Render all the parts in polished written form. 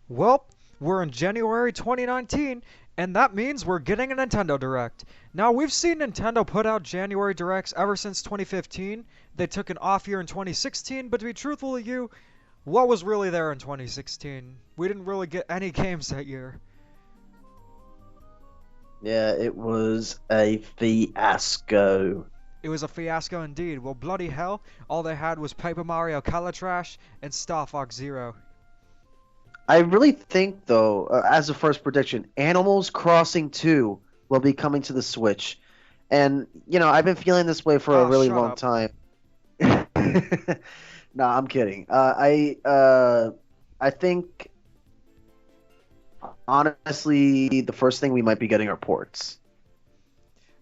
Well, we're in January 2019, and that means we're getting a Nintendo Direct. Now, we've seen Nintendo put out January Directs ever since 2015. They took an off year in 2016, but to be truthful with you, what was really there in 2016? We didn't really get any games that year. Yeah, it was a fiasco. It was a fiasco indeed. Well, bloody hell, all they had was Paper Mario Color Trash and Star Fox Zero. I really think, though, as a first prediction, Animals Crossing 2 will be coming to the Switch. And, I've been feeling this way for a Ah, really shut long up. time. No, I'm kidding. I think, honestly, the first thing we might be getting are ports.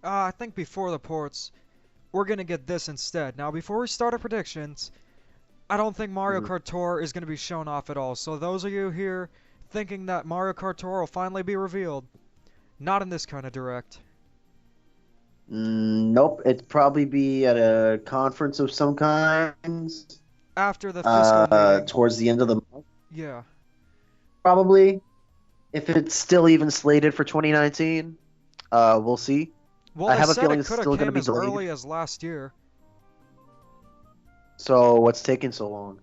I think before the ports, we're gonna get this instead. Now, before we start our predictions, I don't think Mario Mhm. Kart Tour is going to be shown off at all. So those of you here thinking that Mario Kart Tour will finally be revealed, not in this kind of direct. Nope, it'd probably be at a conference of some kind, After the fiscal meeting, towards the end of the month, yeah. probably. If it's still even slated for 2019, we'll see. Well, I they have a said feeling it it's could have still going to came be as delayed. early as last year. So what's taking so long?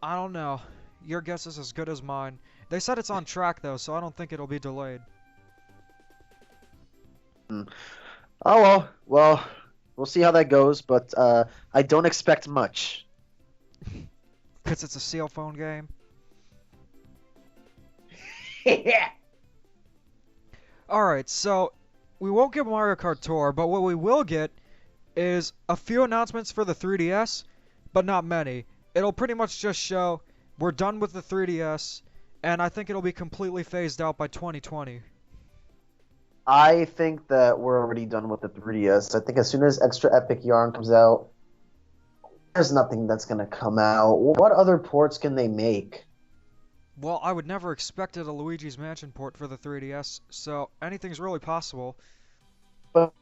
I don't know. Your guess is as good as mine. They said it's on track though, so I don't think it'll be delayed. Hmm. Oh well, we'll see how that goes. But I don't expect much. Cause it's a cell phone game. Yeah. Alright, so we won't get Mario Kart Tour, but what we will get is a few announcements for the 3DS, but not many. It'll pretty much just show we're done with the 3DS, and I think it'll be completely phased out by 2020. I think that we're already done with the 3DS. I think as soon as Extra Epic Yarn comes out, there's nothing that's going to come out. What other ports can they make? Well, I would never expected a Luigi's Mansion port for the 3DS, so anything's really possible. But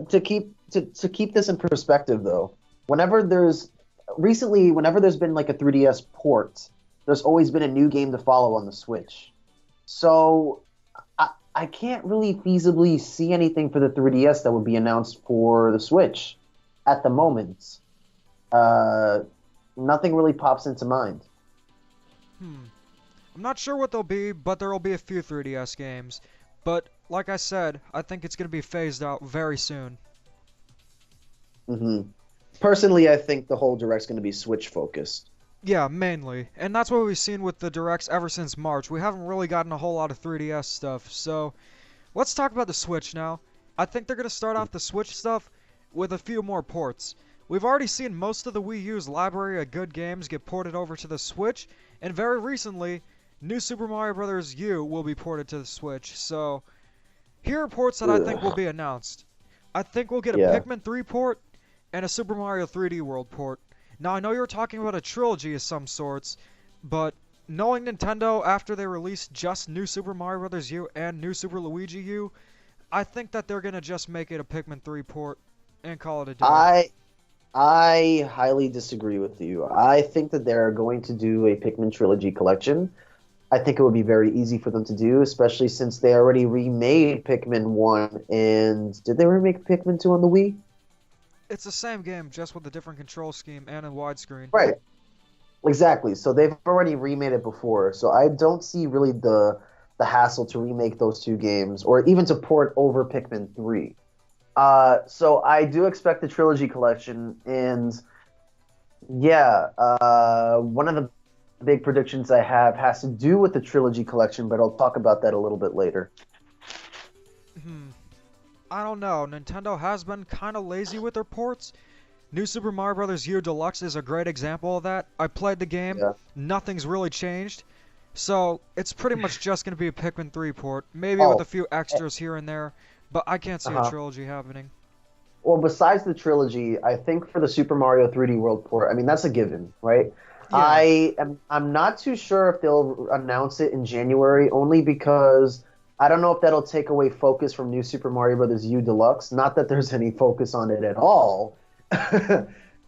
to keep this in perspective, though, whenever there's whenever there's been like a 3DS port, there's always been a new game to follow on the Switch. So I can't really feasibly see anything for the 3DS that would be announced for the Switch at the moment. Uh, Nothing really pops into mind. Hmm. I'm not sure what they'll be, but there'll be a few 3DS games. But, like I said, I think it's going to be phased out very soon. hmm Personally, I think the whole direct's going to be Switch focused. Yeah, mainly. And that's what we've seen with the directs ever since March. We haven't really gotten a whole lot of 3DS stuff. So, let's talk about the Switch now. I think they're going to start off the Switch stuff with a few more ports. We've already seen most of the Wii U's library of good games get ported over to the Switch, and very recently, New Super Mario Bros. U will be ported to the Switch. So, here are ports that I think will Ugh. be announced. I think we'll get a Yeah. Pikmin 3 port and a Super Mario 3D World port. Now, I know you're talking about a trilogy of some sorts, but knowing Nintendo after they released just New Super Mario Bros. U and New Super Luigi U, I think that they're gonna just make it a Pikmin 3 port and call it a day. I I highly disagree with you. I think that they're going to do a Pikmin trilogy collection. I think it would be very easy for them to do, especially since they already remade Pikmin 1 and did they remake Pikmin 2 on the Wii? It's the same game, just with a different control scheme and in widescreen. Right. Exactly. So they've already remade it before. So I don't see really the hassle to remake those two games or even to port over Pikmin 3. So I do expect the trilogy collection, and yeah, one of the big predictions I have has to do with the trilogy collection, but I'll talk about that a little bit later. Hmm. I don't know. Nintendo has been kind of lazy with their ports. New Super Mario Bros. U Deluxe is a great example of that. I played the game, Yeah. nothing's really changed. So, it's pretty much just going to be a Pikmin 3 port, maybe with a Oh, few extras here and there, but I can't see a uh-huh. trilogy happening. Well, besides the trilogy, I think for the Super Mario 3D World port, I mean that's a given, right? Yeah. I'm not too sure if they'll announce it in January, only because I don't know if that'll take away focus from New Super Mario Bros. U Deluxe. Not that there's any focus on it at all.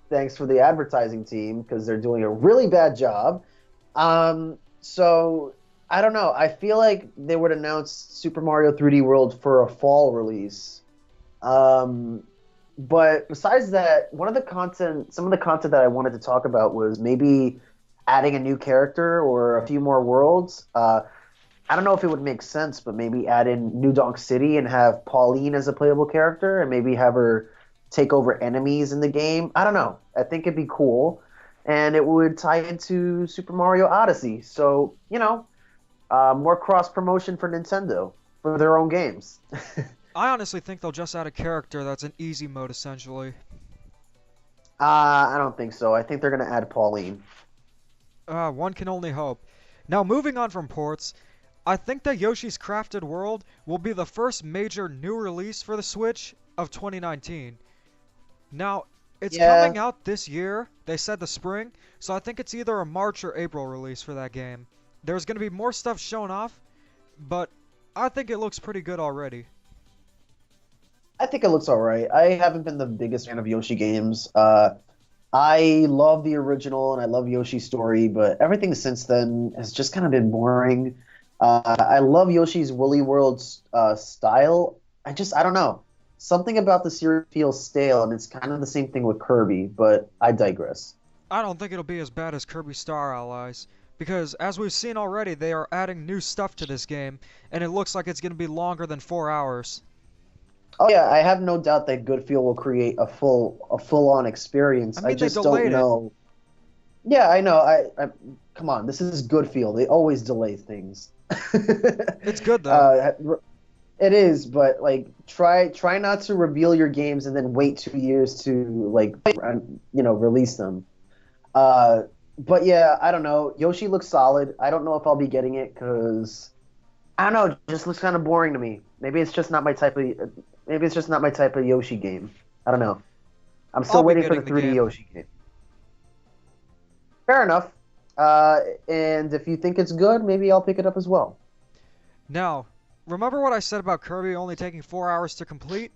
Thanks for the advertising team because they're doing a really bad job. So I don't know. I feel like they would announce Super Mario 3D World for a fall release. Um, but besides that, some of the content that I wanted to talk about was maybe adding a new character or a few more worlds. I don't know if it would make sense, but maybe add in New Donk City and have Pauline as a playable character, and maybe have her take over enemies in the game. I don't know. I think it'd be cool, and it would tie into Super Mario Odyssey. So more cross promotion for Nintendo for their own games. I honestly think they'll just add a character that's an easy mode essentially. I don't think so. I think they're gonna add Pauline. One can only hope. Now, moving on from ports, I think that Yoshi's Crafted World will be the first major new release for the Switch of 2019. Now, it's Yeah, coming out this year. They said the spring, so I think it's either a March or April release for that game. There's going to be more stuff shown off, but I think it looks pretty good already. I think it looks all right. I haven't been the biggest fan of Yoshi games. I love the original and I love Yoshi's story, but everything since then has just kind of been boring. I love Yoshi's Woolly World style. I don't know. Something about the series feels stale, and it's kind of the same thing with Kirby, but I digress. I don't think it'll be as bad as Kirby Star Allies, because as we've seen already, they are adding new stuff to this game, and it looks like it's going to be longer than 4 hours. Oh yeah, I have no doubt that Goodfeel will create a full on I experience. I mean, they just don't delayed it. know. Yeah, I know. I come on, this is Goodfeel. They always delay things. It's good though. uh, It is, but like try not to reveal your games and then wait 2 years to release them. Uh, but yeah, I don't know. Yoshi looks solid. I don't know if I'll be getting it because I don't know. It just looks kind of boring to me. Maybe it's just not my type of Yoshi game. I don't know. I'm I'll still be waiting for the getting the 3D game. Yoshi game. Fair enough. And if you think it's good, maybe I'll pick it up as well. Now, remember what I said about Kirby only taking 4 hours to complete?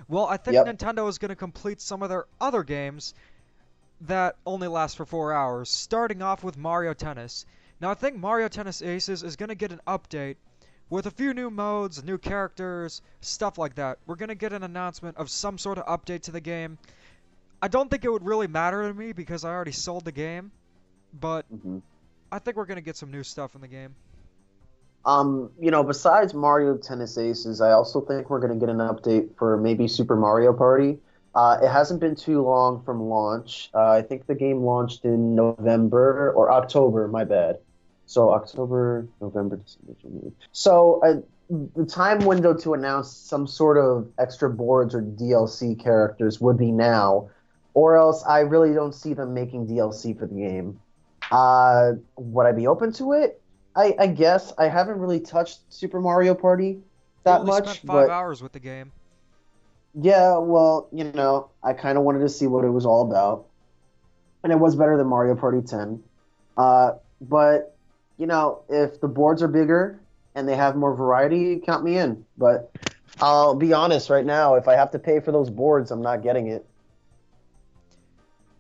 Well, I think Yep. Nintendo is going to complete some of their other games that only last for 4 hours, starting off with Mario Tennis. Now, I think Mario Tennis Aces is going to get an update with a few new modes, new characters, stuff like that. We're going to get an announcement of some sort of update to the game. I don't think it would really matter to me because I already sold the game, but hmm I think we're going to get some new stuff in the game. Besides Mario Tennis Aces, I also think we're going to get an update for maybe Super Mario Party. It hasn't been too long from launch. I think the game launched in November or October, my bad. So October, November, December, January. So the time window to announce some sort of extra boards or DLC characters would be now, or else I really don't see them making DLC for the game. Would I be open to it? I guess I haven't really touched Super Mario Party You that only spent much, 5 but hours with the game. yeah, well, I kind of wanted to see what it was all about, and it was better than Mario Party 10. But if the boards are bigger and they have more variety, count me in. But I'll be honest right now, if I have to pay for those boards, I'm not getting it.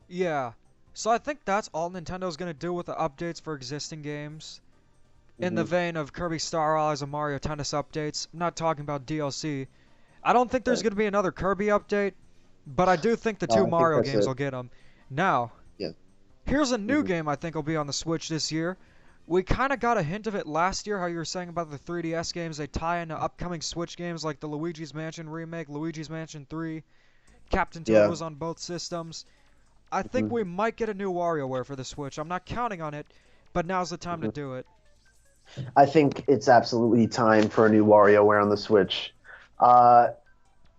Yeah. So I think that's all Nintendo's going to do with the updates for existing games. In the hmm vein of Kirby Star Allies and Mario Tennis updates. I'm not talking about DLC. I don't think there's Right. going to be another Kirby update, but I do think the No, two I think Mario that's games it. will get them. Now, Yeah. here's a new hmm game I think will be on the Switch this year. We kind of got a hint of it last year, how you were saying about the 3DS games. They tie into upcoming Switch games like the Luigi's Mansion remake, Luigi's Mansion 3. Captain Toad Yeah. was on both systems. I think hmm we might get a new WarioWare for the Switch. I'm not counting on it, but now's the time to hmm do it. I think it's absolutely time for a new WarioWare on the Switch. Uh,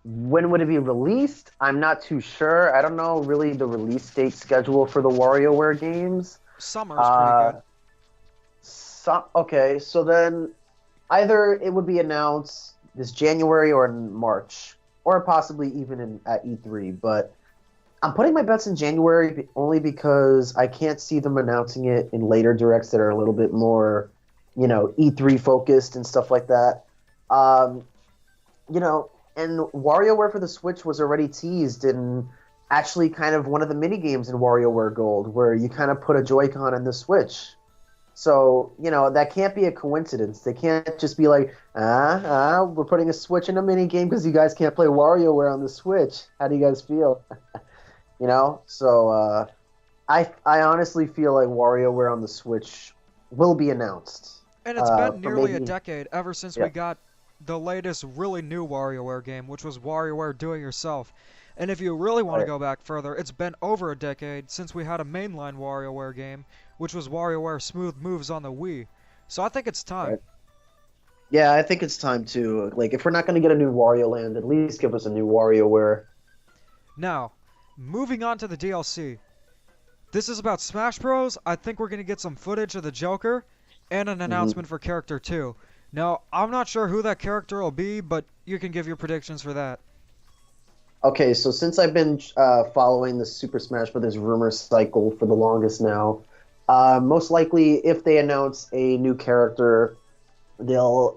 when would it be released? I'm not too sure. I don't know really the release date schedule for the WarioWare games. Summer is pretty Uh, good. okay, so then either it would be announced this January or in March, or possibly even at E3. But I'm putting my bets in January only because I can't see them announcing it in later directs that are a little bit more, E3 focused and stuff like that. Um, and WarioWare for the Switch was already teased in actually kind of one of the mini games in WarioWare Gold, where you kind of put a Joy-Con in the Switch. So, that can't be a coincidence. They can't just be like, we're putting a Switch in a mini game because you guys can't play WarioWare on the Switch. How do you guys feel? So I honestly feel like WarioWare on the Switch will be announced. And it's been Or nearly a maybe, decade ever since yeah, we got the latest really new WarioWare game, which was WarioWare Do It Yourself. And if you really want to right, go back further, it's been over a decade since we had a mainline WarioWare game, which was WarioWare Smooth Moves on the Wii. So I think it's time. right. Yeah, I think it's time to like if we're not going to get a new Wario Land, at least give us a new WarioWare. Now, moving on to the DLC. This is about Smash Bros. I think we're going to get some footage of the Joker and an hmm announcement for Character 2. Now, I'm not sure who that character will be, but you can give your predictions for that. Okay, so since I've been following the Super Smash Bros. Rumor cycle for the longest now, most likely if they announce a new character, they'll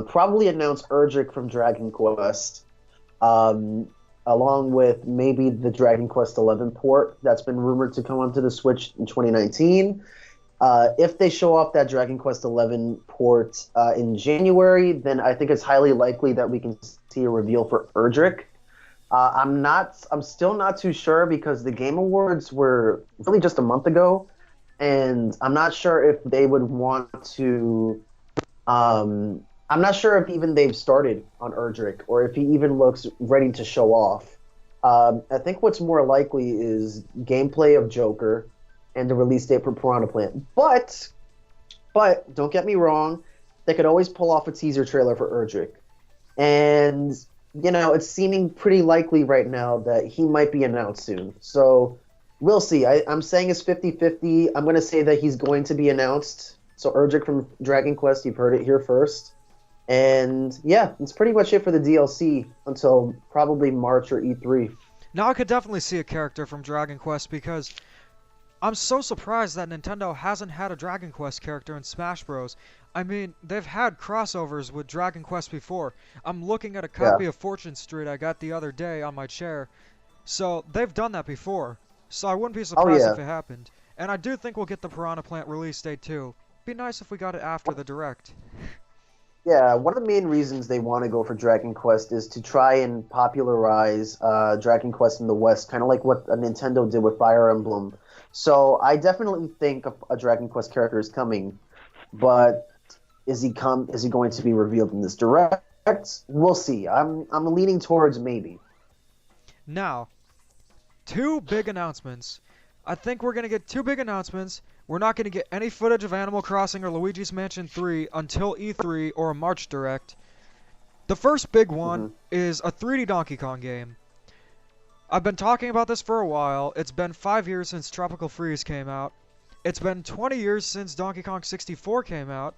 probably announce Erdrick from Dragon Quest, um, along with maybe the Dragon Quest XI port that's been rumored to come onto the Switch in 2019. If they show off that Dragon Quest XI port in January, then I think it's highly likely that we can see a reveal for Erdrick. I'm still not too sure because the Game Awards were really just a month ago, and I'm not sure if they would want to. I'm not sure if even they've started on Erdrick or if he even looks ready to show off. I think what's more likely is gameplay of Joker and the release date for Piranha Plant. But don't get me wrong, they could always pull off a teaser trailer for Erdrick. And it's seeming pretty likely right now that he might be announced soon. So we'll see. I'm saying it's 50-50. I'm going to say that he's going to be announced. So Erdrick from Dragon Quest, you've heard it here first. And yeah, that's pretty much it for the DLC until probably March or E3. Now, I could definitely see a character from Dragon Quest because I'm so surprised that Nintendo hasn't had a Dragon Quest character in Smash Bros. I mean, they've had crossovers with Dragon Quest before. I'm looking at a Yeah. copy of Fortune Street I got the other day on my chair. So, they've done that before. So, I wouldn't be Oh surprised if yeah. it happened. And I do think we'll get the Piranha Plant release date too. Be nice if we got it after the Direct. Yeah, one of the main reasons they want to go for Dragon Quest is to try and popularize Dragon Quest in the West, kind of like what Nintendo did with Fire Emblem. So I definitely think a Dragon Quest character is coming, but is he going to be revealed in this direct? We'll see. I'm leaning towards maybe. Now, two big announcements. I think we're going to get two big announcements. We're not going to get any footage of Animal Crossing or Luigi's Mansion 3 until E3 or a March Direct. The first big one hmm is a 3D Donkey Kong game. I've been talking about this for a while. It's been 5 years since Tropical Freeze came out. It's been 20 years since Donkey Kong 64 came out.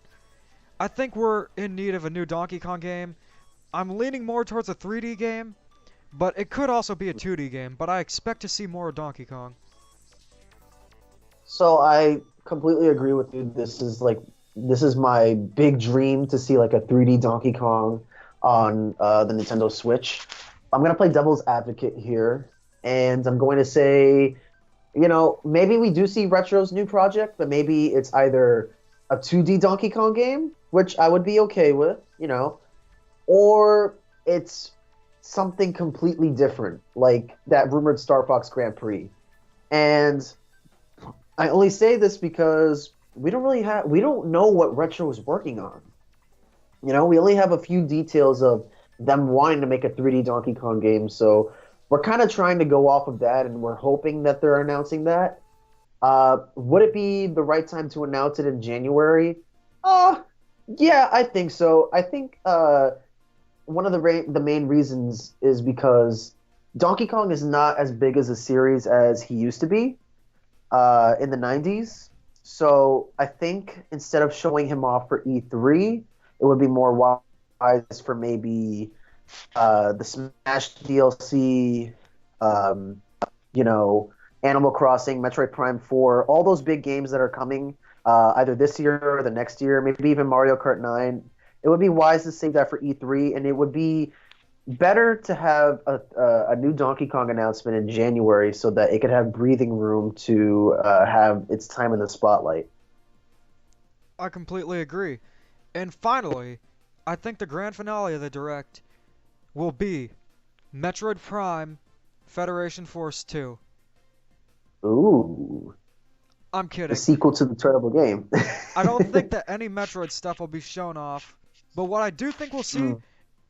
I think we're in need of a new Donkey Kong game. I'm leaning more towards a 3D game, but it could also be a 2D game, but I expect to see more of Donkey Kong. So I completely agree with you. This is my big dream to see like a 3D Donkey Kong on the Nintendo Switch. I'm gonna play devil's advocate here, and I'm going to say, maybe we do see Retro's new project, but maybe it's either a 2D Donkey Kong game, which I would be okay with, or it's something completely different, like that rumored Star Fox Grand Prix. And I only say this because we don't know what Retro is working on. We only have a few details of them wanting to make a 3D Donkey Kong game, so we're kind of trying to go off of that, and we're hoping that they're announcing that. Would it be the right time to announce it in January? Uh, yeah, I think so. I think one of the main reasons is because Donkey Kong is not as big as a series as he used to be in the 90s. So I think instead of showing him off for E3, it would be more wise for maybe the Smash DLC, um, Animal Crossing, Metroid Prime 4, all those big games that are coming either this year or the next year, maybe even Mario Kart 9. It would be wise to save that for E3, and it would be better to have a new Donkey Kong announcement in January so that it could have breathing room to have its time in the spotlight. I completely agree. And finally, I think the grand finale of the Direct will be Metroid Prime Federation Force 2. Ooh, I'm the kidding. sequel to the terrible game. I don't think that any Metroid stuff will be shown off, but what I do think we'll see Mm,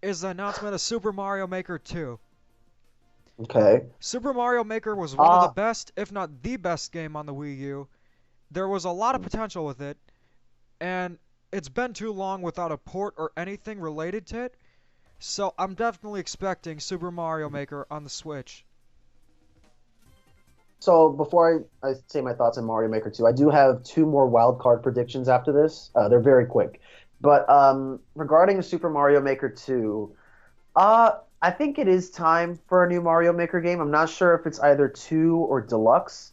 is the announcement of Super Mario Maker 2. okay. Super Mario Maker was one of the Uh, best, if not the best game on the Wii U. There was a lot of potential with it, and it's been too long without a port or anything related to it, so I'm definitely expecting Super Mario Maker on the Switch. so before I say my thoughts on Mario Maker 2, I do have two more wild card predictions after this. They're very quick. But regarding Super Mario Maker 2, I think it is time for a new Mario Maker game. I'm not sure if it's either 2 or deluxe.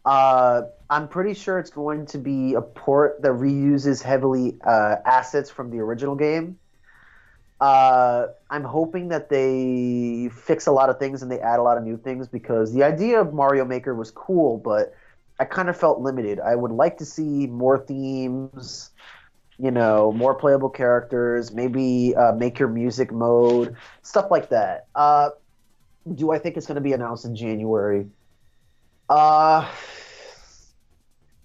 I'm pretty sure it's going to be a port that reuses heavily assets from the original game. I'm hoping that they fix a lot of things and they add a lot of new things because the idea of Mario Maker was cool, but I kind of felt limited. I would like to see more themes, more playable characters, maybe make your music mode, stuff like that. Do I think it's going to be announced in January? Uh,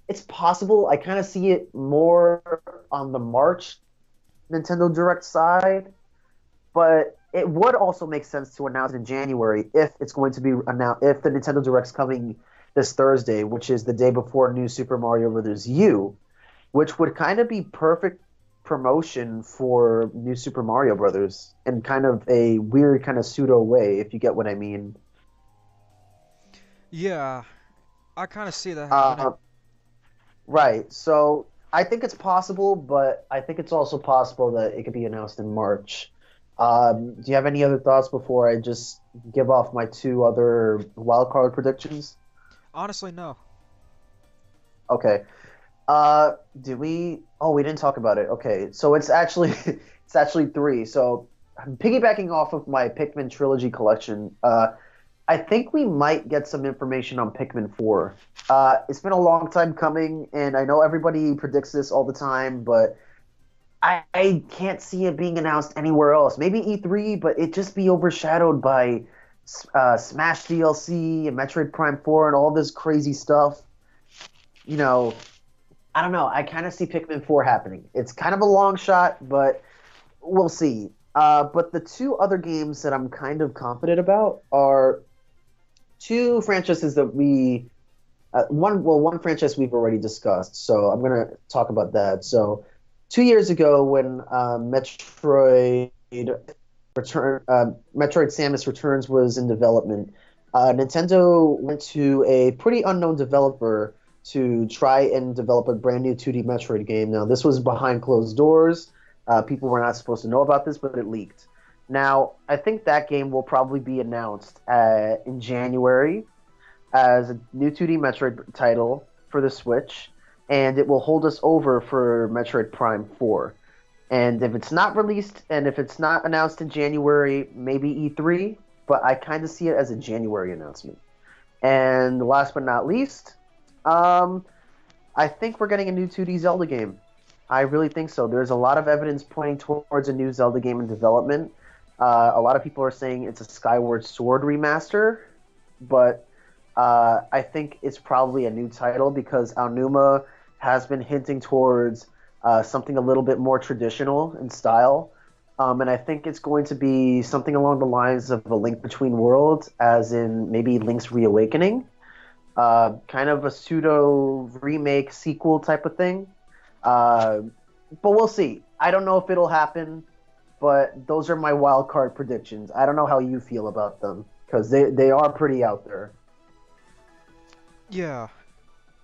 it's possible. I kind of see it more on the March Nintendo Direct side, but it would also make sense to announce it in January if it's going to be announced if the Nintendo Direct's coming this Thursday, which is the day before New Super Mario Bros. U, which would kind of be perfect promotion for New Super Mario Brothers in kind of a weird kind of pseudo way, if you get what I mean. Yeah, I kind of see that happening. Uh, right. So I think it's possible, but I think it's also possible that it could be announced in March. Do you have any other thoughts before I just give off my two other wildcard predictions? Honestly, no. Okay. Did we? Oh, we didn't talk about it. Okay, so it's actually it's actually three. So I'm piggybacking off of my Pikmin trilogy collection. I think we might get some information on Pikmin 4. It's been a long time coming, and I know everybody predicts this all the time, but I can't see it being announced anywhere else. Maybe E3, but it just be overshadowed by Smash DLC and Metroid Prime 4 and all this crazy stuff. You know, I don't know. I kind of see Pikmin 4 happening. It's kind of a long shot, but we'll see. But the two other games that I'm kind of confident about are two franchises that one franchise we've already discussed, so I'm gonna talk about that. So 2 years ago, when Metroid Samus Returns was in development, Nintendo went to a pretty unknown developer to try and develop a brand new 2D Metroid game. Now, this was behind closed doors. People were not supposed to know about this, but it leaked. Now, I think that game will probably be announced in January as a new 2D Metroid title for the Switch, and it will hold us over for Metroid Prime 4. And if it's not released and if it's not announced in January, maybe E3, but I kind of see it as a January announcement. And last but not least, um, I think we're getting a new 2D Zelda game. I really think so. There's a lot of evidence pointing towards a new Zelda game in development. A lot of people are saying it's a Skyward Sword remaster, but I think it's probably a new title because Aonuma has been hinting towards something a little bit more traditional in style. And I think it's going to be something along the lines of A Link Between Worlds, as in maybe Link's Reawakening. Kind of a pseudo remake sequel type of thing. Uh, but we'll see. I don't know if it'll happen, but those are my wild card predictions. I don't know how you feel about them because they are pretty out there. Yeah,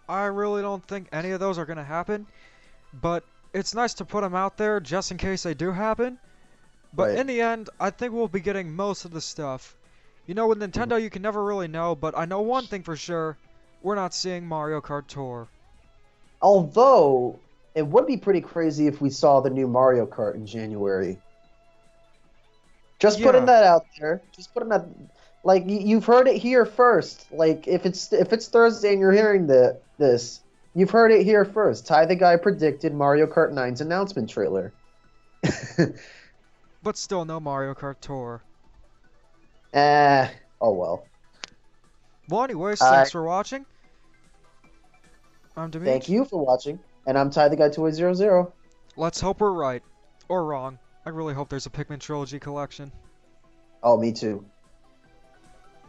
I really don't think any of those are gonna happen, but it's nice to put them out there just in case they do happen. But Right. in the end, I think we'll be getting most of the stuff. You know, with Nintendo, you can never really know, but I know one thing for sure. We're not seeing Mario Kart Tour. Although it would be pretty crazy if we saw the new Mario Kart in January. Just putting Yeah, that out there. Just putting that. Like you've heard it here first. Like if it's Thursday and you're hearing this, You've heard it here first. Ty the Guy predicted Mario Kart 9's announcement trailer. But still, no Mario Kart Tour. Oh well. Well, anyways, Uh, thanks for watching. I'm Thank Demeech. you for watching, and I'm Ty the Guy 2800. Let's hope we're right. Or wrong. I really hope there's a Pikmin Trilogy collection. Oh, me too.